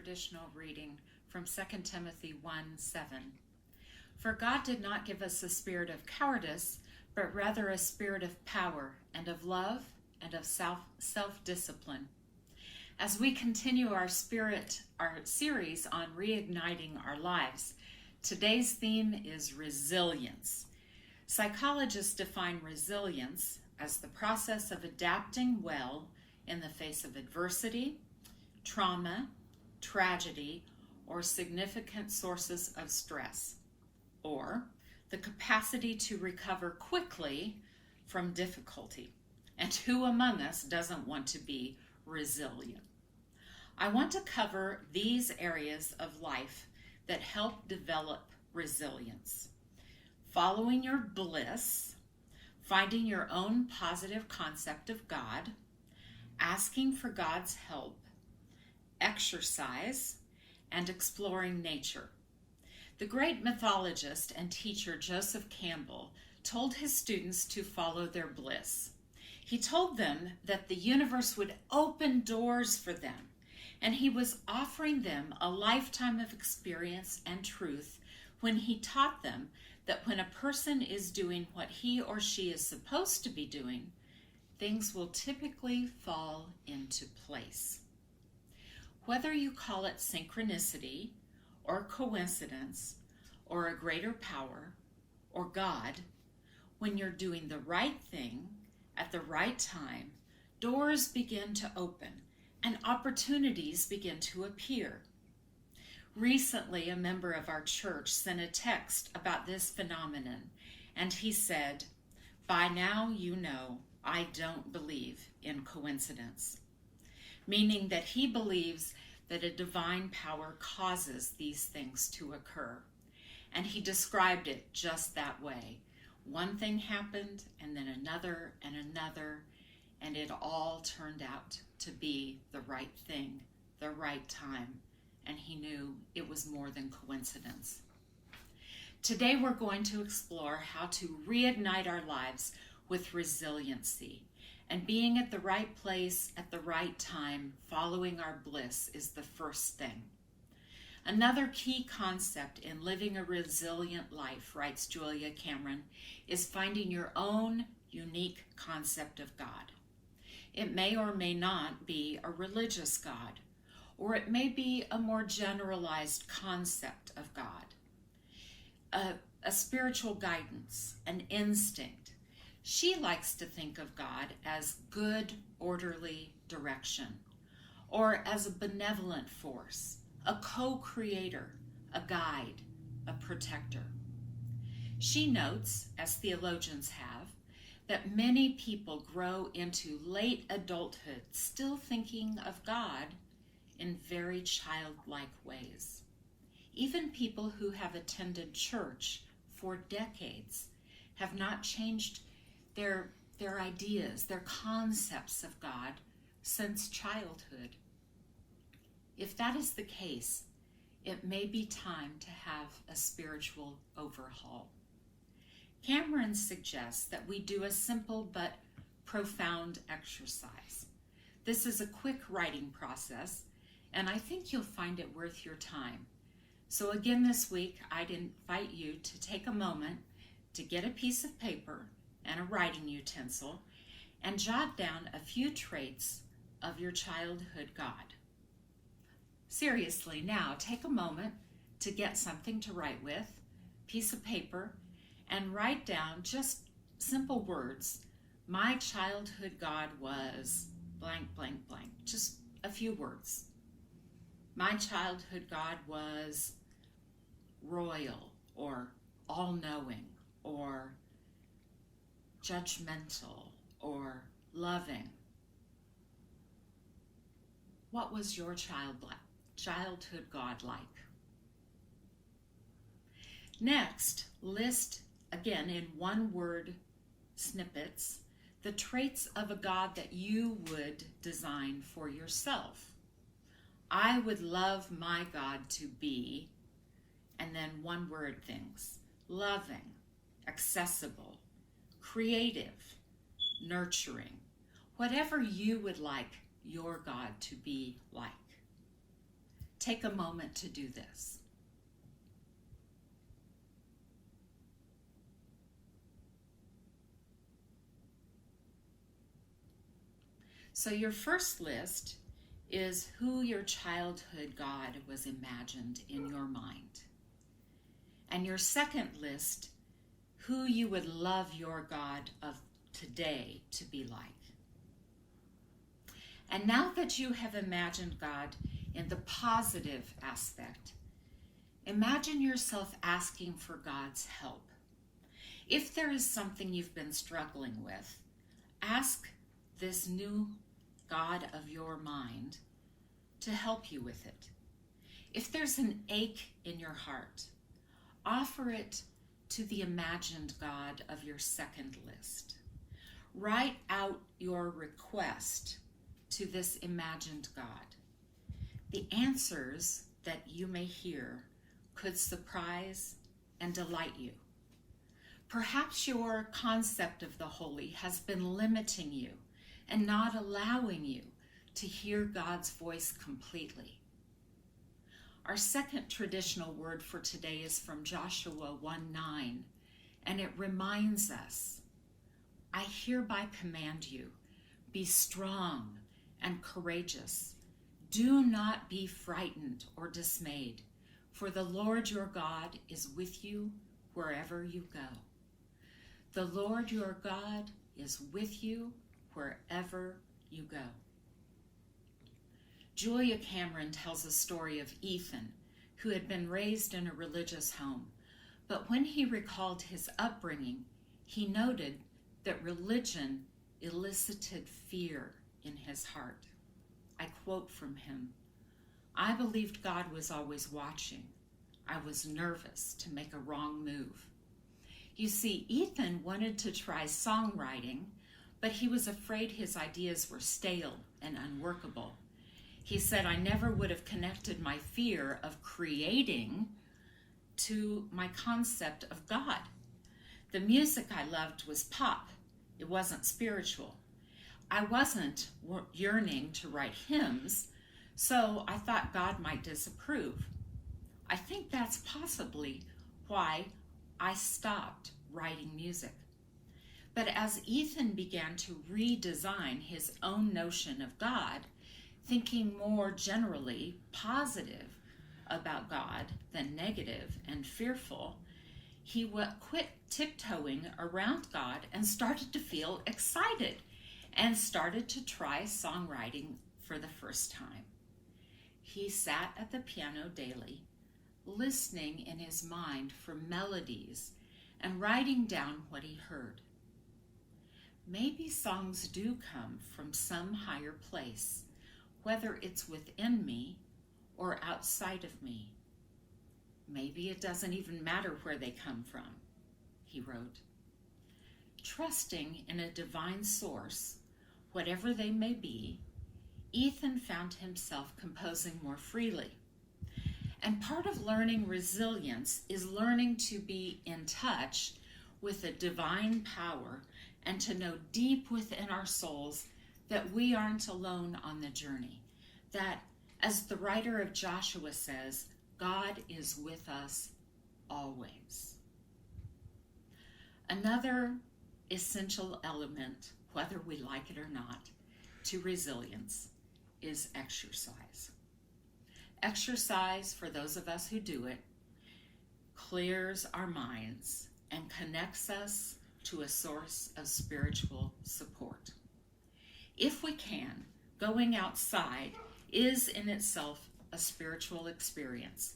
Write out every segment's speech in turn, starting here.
traditional reading from 2 Timothy 1:7. For God did not give us a spirit of cowardice, but rather a spirit of power and of love and of self-discipline. As we continue our series on reigniting our lives, today's theme is resilience. Psychologists define resilience as the process of adapting well in the face of adversity, trauma, tragedy, or significant sources of stress, or the capacity to recover quickly from difficulty. And who among us doesn't want to be resilient? I want to cover these areas of life that help develop resilience. Following your bliss, finding your own positive concept of God, asking for God's help, exercise, and exploring nature. The great mythologist and teacher Joseph Campbell told his students to follow their bliss. He told them that the universe would open doors for them, and he was offering them a lifetime of experience and truth when he taught them that when a person is doing what he or she is supposed to be doing, things will typically fall into place. Whether you call it synchronicity or coincidence or a greater power or God, when you're doing the right thing at the right time, doors begin to open and opportunities begin to appear. Recently, a member of our church sent a text about this phenomenon, and he said, "By now you know I don't believe in coincidence," meaning that he believes that a divine power causes these things to occur. And he described it just that way. One thing happened, and then another, and it all turned out to be the right thing, the right time, and he knew it was more than coincidence. Today we're going to explore how to reignite our lives with resiliency, and being at the right place at the right time, following our bliss, is the first thing. Another key concept in living a resilient life, writes Julia Cameron, is finding your own unique concept of God. It may or may not be a religious God, or it may be a more generalized concept of God, a spiritual guidance, an instinct. She likes to think of God as good, orderly direction, or as a benevolent force, a co-creator, a guide, a protector. She notes, as theologians have, that many people grow into late adulthood still thinking of God in very childlike ways. Even people who have attended church for decades have not changed their ideas, their concepts of God since childhood. If that is the case, it may be time to have a spiritual overhaul. Cameron suggests that we do a simple but profound exercise. This is a quick writing process, and I think you'll find it worth your time. So again this week, I'd invite you to take a moment to get a piece of paper and a writing utensil and jot down a few traits of your childhood God. Seriously, now take a moment to get something to write with, piece of paper, and write down just simple words. My childhood God was blank, blank, blank. Just a few words. My childhood God was royal, or all-knowing, or judgmental, or loving. What was your childhood God like? Next, list, again in one-word snippets, the traits of a God that you would design for yourself. I would love my God to be, and then one-word things: loving, accessible, creative, nurturing, whatever you would like your God to be like. Take a moment to do this. So your first list is who your childhood God was imagined in your mind. And your second list, who you would love your God of today to be like. And now that you have imagined God in the positive aspect, imagine yourself asking for God's help. If there is something you've been struggling with, ask this new God of your mind to help you with it. If there's an ache in your heart, offer it to the imagined God of your second list. Write out your request to this imagined God. The answers that you may hear could surprise and delight you. Perhaps your concept of the holy has been limiting you and not allowing you to hear God's voice completely. Our second traditional word for today is from Joshua 1:9, and it reminds us, I hereby command you, be strong and courageous. Do not be frightened or dismayed, for the Lord your God is with you wherever you go. The Lord your God is with you wherever you go. Julia Cameron tells a story of Ethan, who had been raised in a religious home, but when he recalled his upbringing, he noted that religion elicited fear in his heart. I quote from him, I believed God was always watching. I was nervous to make a wrong move. You see, Ethan wanted to try songwriting, but he was afraid his ideas were stale and unworkable. He said, I never would have connected my fear of creating to my concept of God. The music I loved was pop. It wasn't spiritual. I wasn't yearning to write hymns, so I thought God might disapprove. I think that's possibly why I stopped writing music. But as Ethan began to redesign his own notion of God, thinking more generally positive about God than negative and fearful, he quit tiptoeing around God and started to feel excited and started to try songwriting for the first time. He sat at the piano daily, listening in his mind for melodies and writing down what he heard. Maybe songs do come from some higher place, whether it's within me or outside of me. Maybe it doesn't even matter where they come from, he wrote. Trusting in a divine source, whatever they may be, Ethan found himself composing more freely. And part of learning resilience is learning to be in touch with a divine power and to know deep within our souls that we aren't alone on the journey. That, as the writer of Joshua says, God is with us always. Another essential element, whether we like it or not, to resilience is exercise. Exercise, for those of us who do it, clears our minds and connects us to a source of spiritual support. If we can, going outside is in itself a spiritual experience.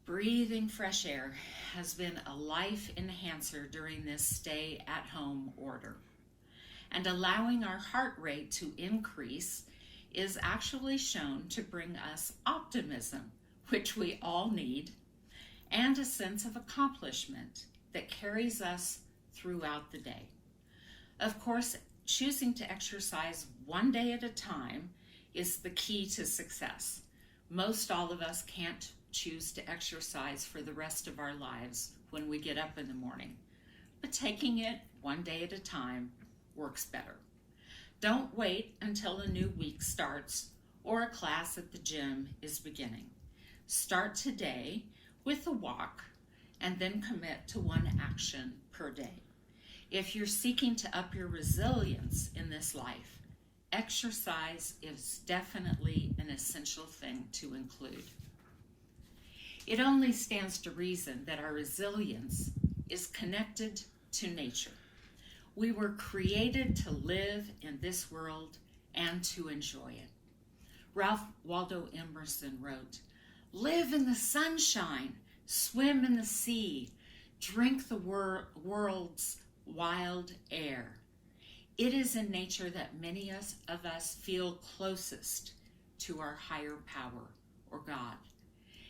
Breathing fresh air has been a life enhancer during this stay-at-home order. And allowing our heart rate to increase is actually shown to bring us optimism, which we all need, and a sense of accomplishment that carries us throughout the day. Of course, choosing to exercise one day at a time is the key to success. Most all of us can't choose to exercise for the rest of our lives when we get up in the morning, but taking it one day at a time works better. Don't wait until a new week starts or a class at the gym is beginning. Start today with a walk and then commit to one action per day. If you're seeking to up your resilience in this life, exercise is definitely an essential thing to include. It only stands to reason that our resilience is connected to nature. We were created to live in this world and to enjoy it. Ralph Waldo Emerson wrote, "Live in the sunshine, swim in the sea, drink the world's wild air." It is in nature that many of us feel closest to our higher power or God.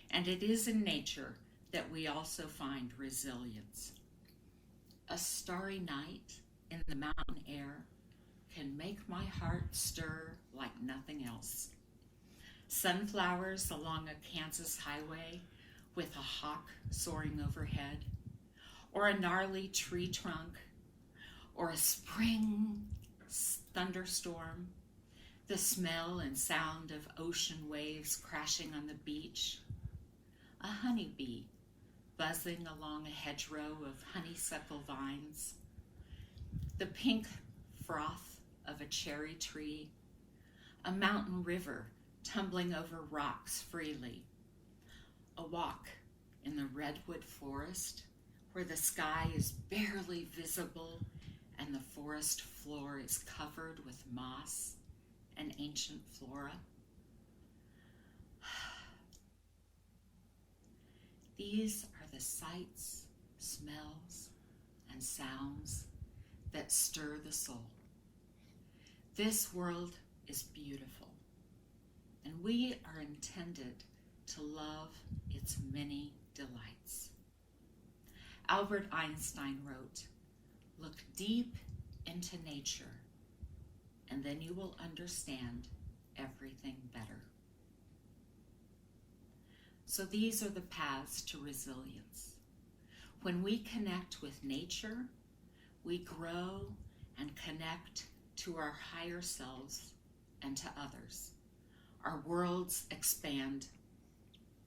And it is in nature that we also find resilience. A starry night in the mountain air can make my heart stir like nothing else. Sunflowers along a Kansas highway with a hawk soaring overhead, or a gnarly tree trunk, or a spring thunderstorm, the smell and sound of ocean waves crashing on the beach, a honeybee buzzing along a hedgerow of honeysuckle vines, the pink froth of a cherry tree, a mountain river tumbling over rocks freely, a walk in the redwood forest where the sky is barely visible and the forest floor is covered with moss and ancient flora. These are the sights, smells, and sounds that stir the soul. This world is beautiful, and we are intended to love its many delights. Albert Einstein wrote, "Look deep into nature, and then you will understand everything better." So these are the paths to resilience. When we connect with nature, we grow and connect to our higher selves and to others. Our worlds expand,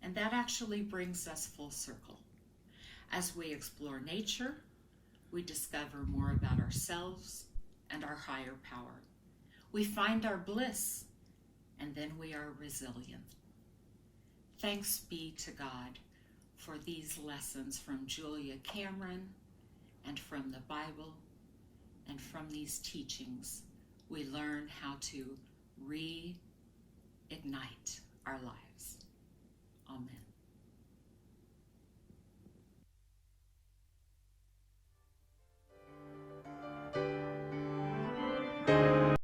and that actually brings us full circle. As we explore nature, we discover more about ourselves and our higher power. We find our bliss, and then we are resilient. Thanks be to God for these lessons from Julia Cameron and from the Bible, and from these teachings we learn how to reignite our lives.